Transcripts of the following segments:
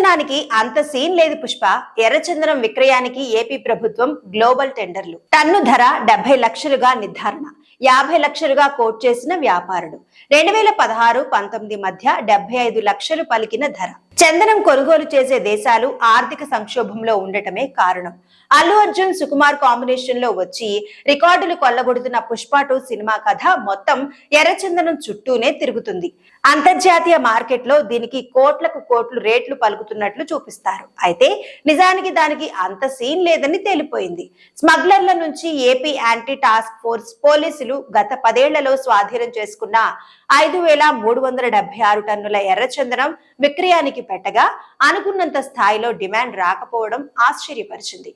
చందనానికి అంత సీన్ లేదు పుష్ప. ఎర్రచందనం విక్రయానికి ఏపీ ప్రభుత్వం గ్లోబల్ టెండర్లు. టన్ను ధర 70 లక్షలుగా నిర్ధారణ. 50 లక్షలుగా కోట్ చేసిన వ్యాపారుడు. 2016-19 మధ్య 75 లక్షలు పలికిన ధర. చందనం కొనుగోలు చేసే దేశాలు ఆర్థిక సంక్షోభంలో ఉండటమే కారణం. అల్లు అర్జున్ సుకుమార్ కాంబినేషన్ లో వచ్చి రికార్డులు కొల్లగొడుతున్న పుష్ప 2 సినిమా కథ మొత్తం ఎర్రచందనం చుట్టూనే తిరుగుతుంది. అంతర్జాతీయ మార్కెట్ లో దీనికి కోట్లకు కోట్లు రేట్లు పలుకుతున్నట్లు చూపిస్తారు. అయితే నిజానికి దానికి అంత సీన్ లేదని తేలిపోయింది. స్మగ్లర్ల నుంచి ఏపీ యాంటీ టాస్క్ ఫోర్స్ పోలీసులు గత 10 ఏళ్లలో స్వాధీనం చేసుకున్న 5376 టన్నుల ఎర్రచందనం విక్రయానికి పెట్టగా అనుకున్నంత స్థాయిలో డిమాండ్ రాకపోవడం ఆశ్చర్యపరిచింది.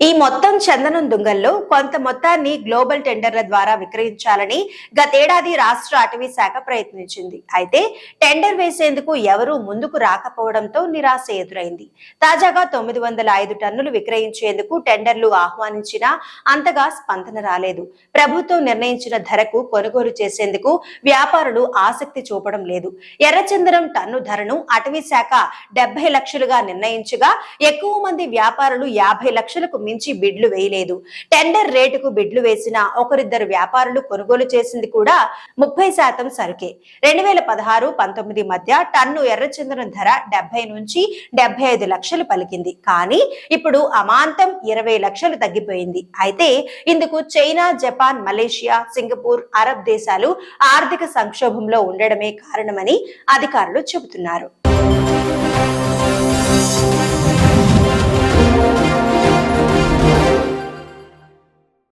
ఈ మొత్తం చందనం దుంగల్లో కొంత మొత్తాన్ని గ్లోబల్ టెండర్ల ద్వారా విక్రయించాలని గతేడాది రాష్ట్ర అటవీ శాఖ ప్రయత్నించింది. అయితే టెండర్ వేసేందుకు ఎవరూ ముందుకు రాకపోవడంతో నిరాశ ఎదురైంది. తాజాగా 905 టన్నులు విక్రయించేందుకు టెండర్లు ఆహ్వానించినా అంతగా స్పందన రాలేదు. ప్రభుత్వం నిర్ణయించిన ధరకు కొనుగోలు చేసేందుకు వ్యాపారులు ఆసక్తి చూపడం లేదు. ఎర్రచందనం టన్ను ధరను అటవీ శాఖ 70 లక్షలుగా నిర్ణయించగా ఎక్కువ మంది వ్యాపారులు 50 లక్షలు మించి బిడ్లు వేయలేదు. టెండర్ రేటుకు బిడ్లు వేసిన ఒకరిద్దరు వ్యాపారులు కొనుగోలు చేసింది కూడా 30% సరుకే. 2016-19 మధ్య టన్ను ఎర్రచందనం ధర 70 నుంచి 75 లక్షలు పలికింది. కానీ ఇప్పుడు అమాంతం 20 లక్షలు తగ్గిపోయింది. అయితే ఇందుకు China, Japan, Malaysia, Singapore, Arab దేశాలు ఆర్థిక సంక్షోభంలో ఉండడమే కారణమని అధికారులు చెబుతున్నారు.